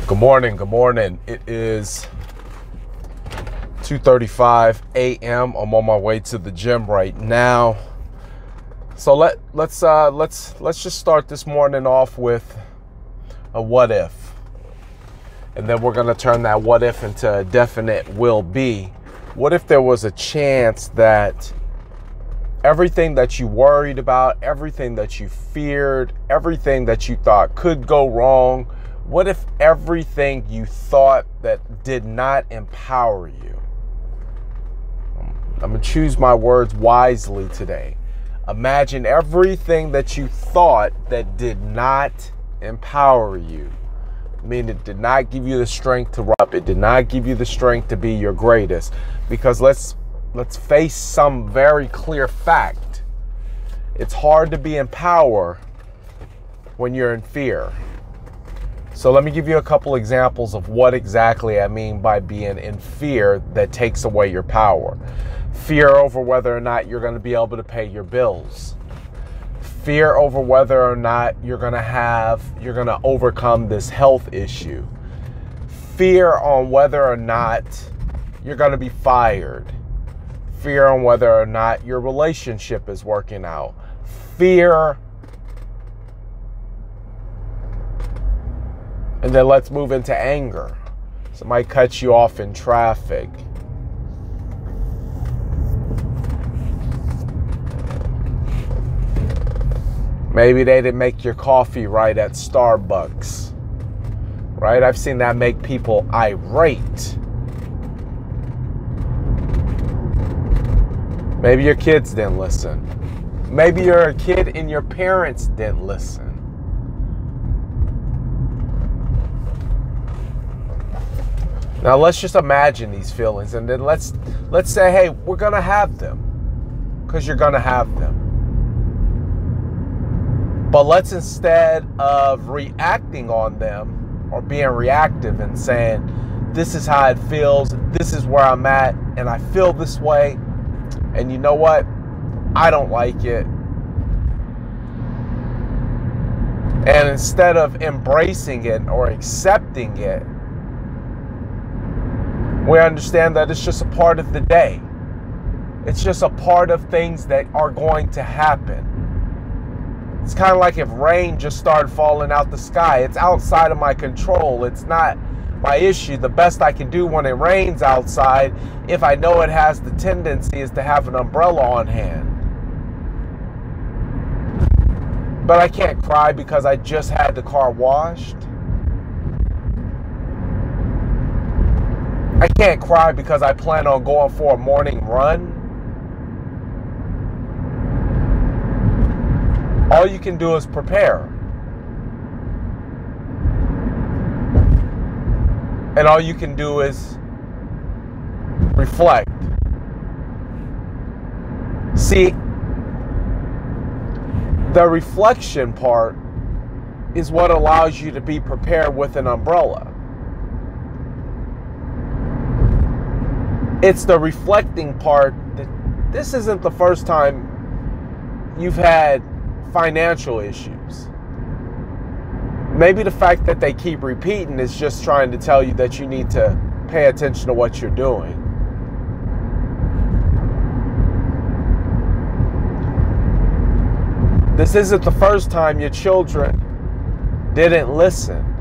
Good morning. Good morning. It is 2:35 a.m. I'm on my way to the gym right now. So let's just start this morning off with a what if, and then we're gonna turn that what if into a definite will be. What if there was a chance that everything that you worried about, everything that you feared, everything that you thought could go wrong, what if everything you thought that did not empower you? I'm going to choose my words wisely today. Imagine everything that you thought that did not empower you. I mean, it did not give you the strength to rise up. It did not give you the strength to be your greatest. Because let's face some very clear fact. It's hard to be in power when you're in fear. So let me give you a couple examples of what exactly I mean by being in fear that takes away your power. Fear over whether or not you're going to be able to pay your bills. Fear over whether or not you're going to overcome this health issue. Fear on whether or not you're going to be fired. Fear on whether or not your relationship is working out. Fear. And then let's move into anger. Somebody cuts you off in traffic. Maybe they didn't make your coffee right at Starbucks. Right? I've seen that make people irate. Maybe your kids didn't listen. Maybe you're a kid and your parents didn't listen. Now let's just imagine these feelings, and then let's say, hey, we're gonna have them, because you're gonna have them. But let's, instead of reacting on them or being reactive and saying, this is how it feels, this is where I'm at, and I feel this way, and you know what? I don't like it. And instead of embracing it or accepting it, we understand that it's just a part of the day. It's just a part of things that are going to happen. It's kind of like if rain just started falling out the sky. It's outside of my control. It's not my issue. The best I can do when it rains outside, if I know it has the tendency, is to have an umbrella on hand. But I can't cry because I just had the car washed. I can't cry because I plan on going for a morning run. All you can do is prepare. And all you can do is reflect. See, the reflection part is what allows you to be prepared with an umbrella. It's the reflecting part that this isn't the first time you've had financial issues. Maybe the fact that they keep repeating is just trying to tell you that you need to pay attention to what you're doing. This isn't the first time your children didn't listen.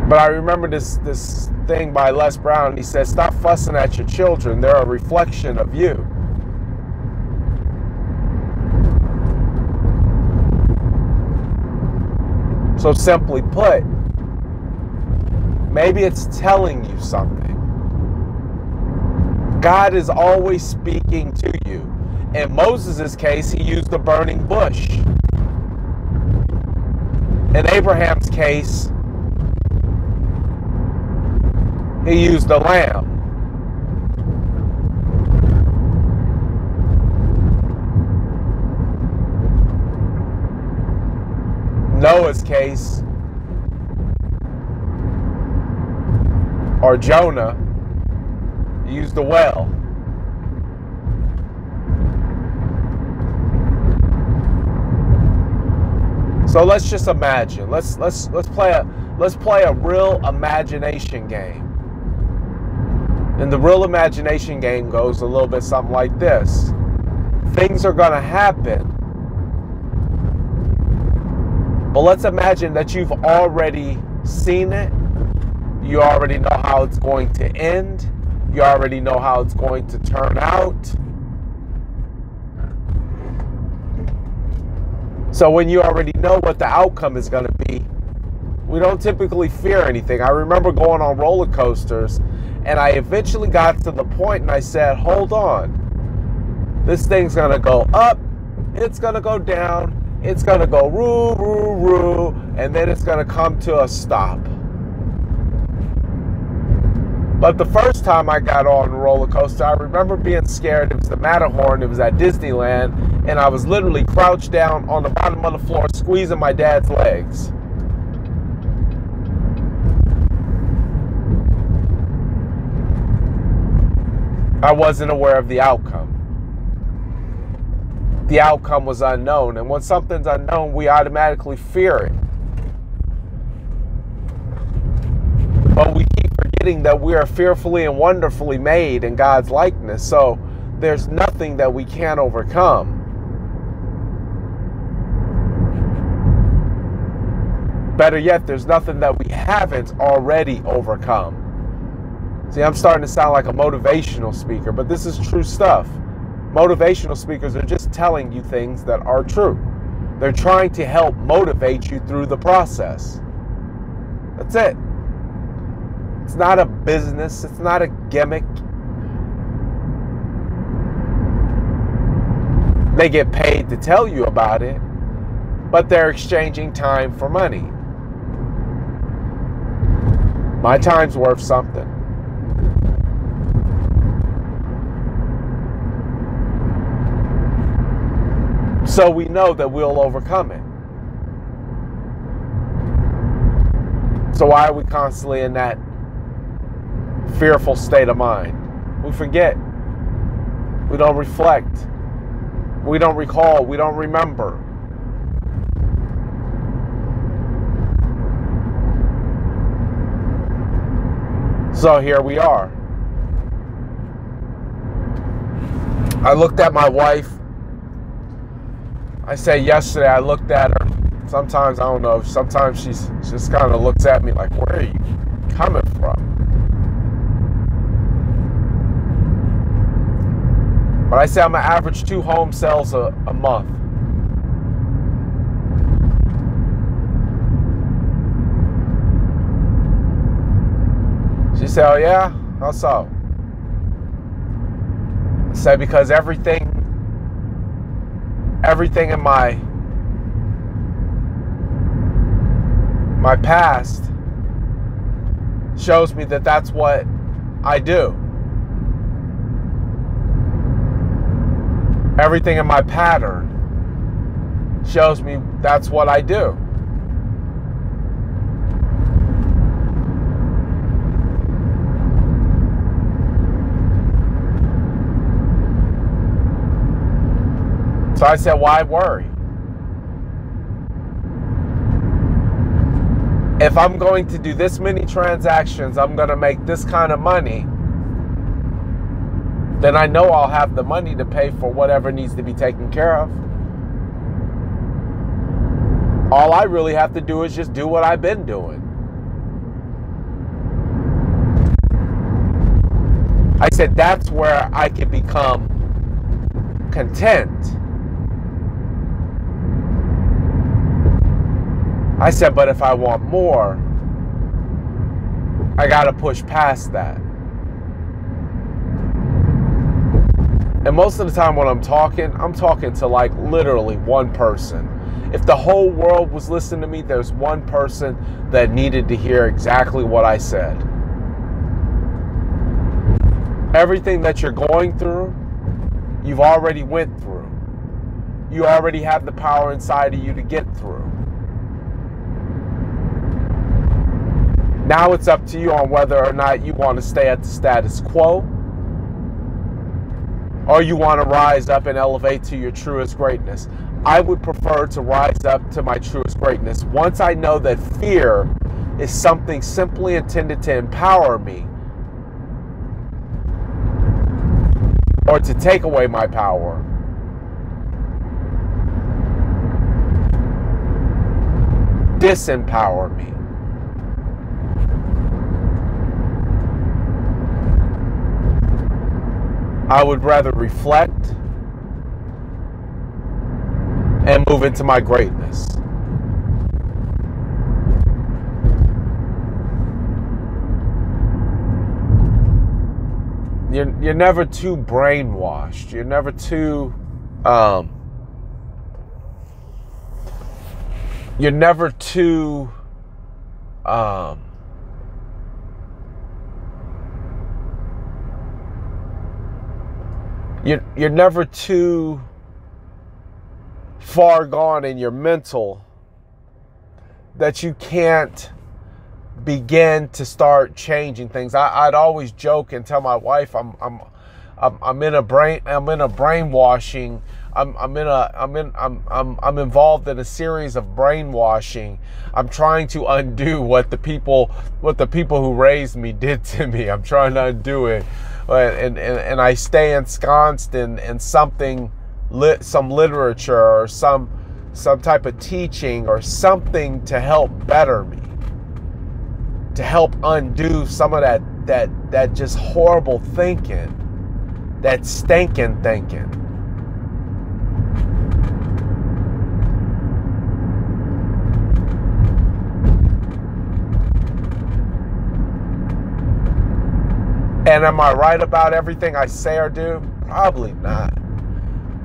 But I remember this thing by Les Brown. He said, stop fussing at your children. They're a reflection of you. So simply put, maybe it's telling you something. God is always speaking to you. In Moses' case, he used a burning bush. In Abraham's case, he used a lamb. Noah's case, or Jonah, used a well. So let's just imagine. Let's play a real imagination game. And the real imagination game goes a little bit something like this. Things are going to happen. But let's imagine that you've already seen it. You already know how it's going to end. You already know how it's going to turn out. So when you already know what the outcome is going to be, we don't typically fear anything. I remember going on roller coasters, and I eventually got to the point and I said, hold on. This thing's going to go up. It's going to go down. It's going to go roo, roo, roo, and then it's going to come to a stop. But the first time I got on a roller coaster, I remember being scared. It was the Matterhorn. It was at Disneyland, and I was literally crouched down on the bottom of the floor, squeezing my dad's legs. I wasn't aware of the outcome. The outcome was unknown, and when something's unknown, we automatically fear it. But we keep forgetting that we are fearfully and wonderfully made in God's likeness, so there's nothing that we can't overcome. Better yet, there's nothing that we haven't already overcome. See, I'm starting to sound like a motivational speaker, but this is true stuff. Motivational speakers are just telling you things that are true. They're trying to help motivate you through the process. That's it. It's not a business. It's not a gimmick. They get paid to tell you about it, but they're exchanging time for money. My time's worth something. So we know that we'll overcome it. So why are we constantly in that fearful state of mind? We forget. We don't reflect. We don't recall. We don't remember. So here we are. I looked at my wife. I said yesterday, I looked at her. Sometimes, I don't know, sometimes she just kind of looks at me like, where are you coming from? But I say I'm going to average 2 home sales a month. She said, oh yeah? How so? I said, because everything in my past shows me that that's what I do. Everything in my pattern shows me that's what I do. So I said, why worry? If I'm going to do this many transactions, I'm going to make this kind of money, then I know I'll have the money to pay for whatever needs to be taken care of. All I really have to do is just do what I've been doing. I said, that's where I can become content. I said, but if I want more, I got to push past that. And most of the time when I'm talking to like literally one person. If the whole world was listening to me, there's one person that needed to hear exactly what I said. Everything that you're going through, you've already went through. You already have the power inside of you to get through. Now it's up to you on whether or not you want to stay at the status quo, or you want to rise up and elevate to your truest greatness. I would prefer to rise up to my truest greatness once I know that fear is something simply intended to empower me or to take away my power. Disempower me. I would rather reflect and move into my greatness. You're never too brainwashed. You're never too you're never too you're never too far gone in your mental that you can't begin to start changing things. I'd always joke and tell my wife I'm brainwashing. I'm involved in a series of brainwashing. I'm trying to undo what the people who raised me did to me. I'm trying to undo it, and I stay ensconced in something, some literature or some type of teaching or something to help better me, to help undo some of that just horrible thinking, that stinking thinking. And am I right about everything I say or do? Probably not.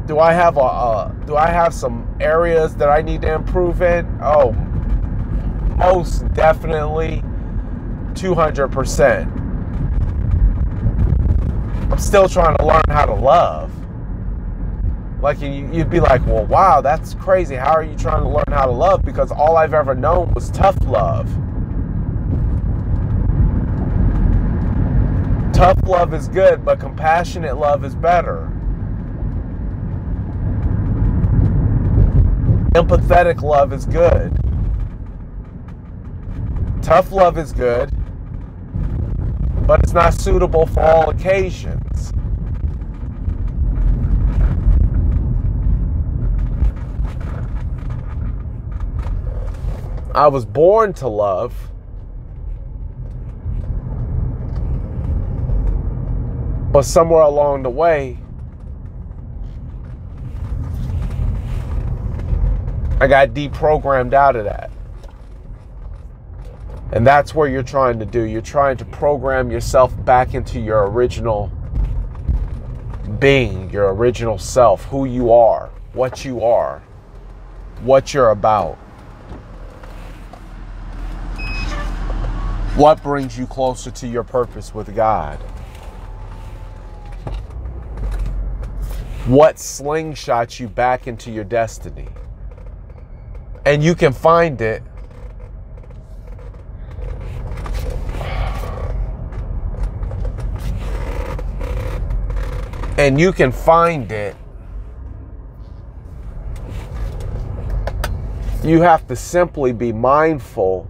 Do I have some areas that I need to improve in? Oh, most definitely, 200%. I'm still trying to learn how to love. Like, you'd be like, well, wow, that's crazy. How are you trying to learn how to love? Because all I've ever known was tough love. Tough love is good, but compassionate love is better. Empathetic love is good. Tough love is good, but it's not suitable for all occasions. I was born to love, but somewhere along the way, I got deprogrammed out of that. And that's what you're trying to do. You're trying to program yourself back into your original being, your original self, who you are, what you're about. What brings you closer to your purpose with God? What slingshots you back into your destiny? And you can find it You have to simply be mindful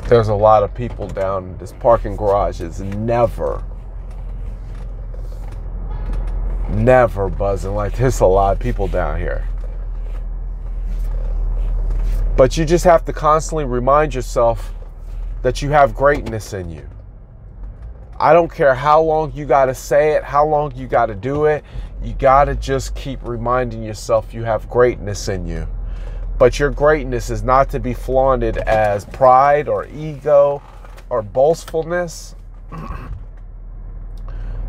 there's a lot of people down this parking garage. Is never buzzing like there's a lot of people down here. But you just have to constantly remind yourself that you have greatness in you. I don't care how long you got to say it, how long you got to do it. You got to just keep reminding yourself you have greatness in you. But your greatness is not to be flaunted as pride or ego or boastfulness.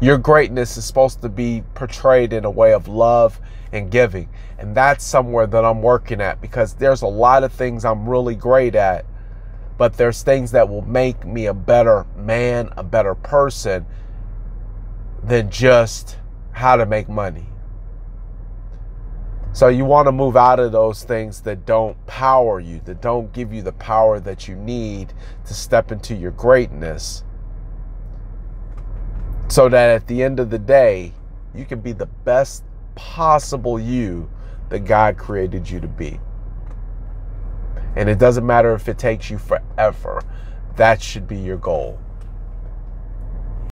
Your greatness is supposed to be portrayed in a way of love and giving. And that's somewhere that I'm working at, because there's a lot of things I'm really great at, but there's things that will make me a better man, a better person than just how to make money. So you want to move out of those things that don't power you, that don't give you the power that you need to step into your greatness, so that at the end of the day, you can be the best possible you that God created you to be. And it doesn't matter if it takes you forever. That should be your goal.